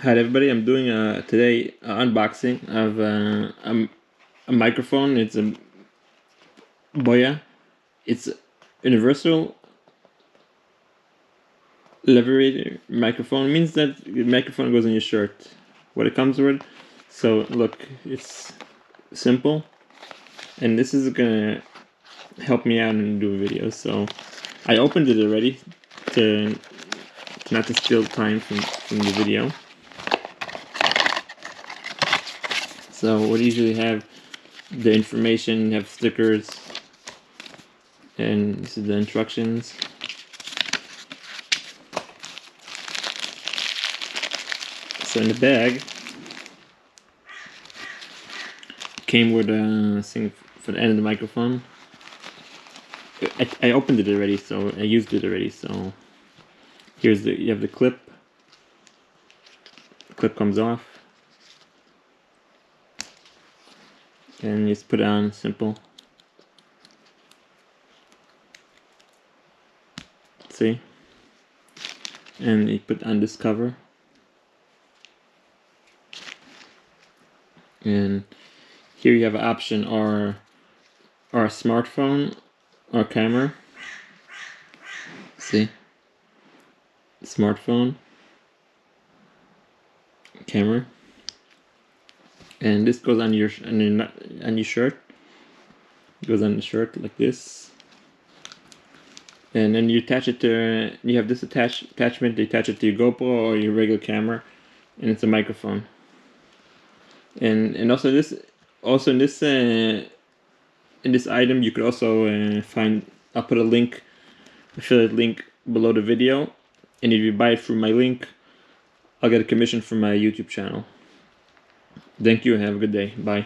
Hi everybody, I'm doing today unboxing of a microphone. It's a BOYA. It's universal lavalier microphone. It means that the microphone goes in your shirt. What it comes with. So look, it's simple, and this is gonna help me out and do videos. So I opened it already to not to steal time from the video. So what I usually have the information, have stickers, and this is the instructions. So in the bag came with a thing for the end of the microphone. I opened it already, so I used it already. So here's you have the clip. The clip comes off, and you just put it on, simple. See, and you put on this cover, and here you have an option or a smartphone or camera. See, smartphone, camera, and this goes on your shirt. It goes on the shirt like this, and then you attach it to. You have this attachment. You attach it to your GoPro or your regular camera, and it's a microphone. And also in this item you could also find. I'll put a link, affiliate link below the video, and if you buy it through my link, I'll get a commission from my YouTube channel. Thank you and have a good day. Bye.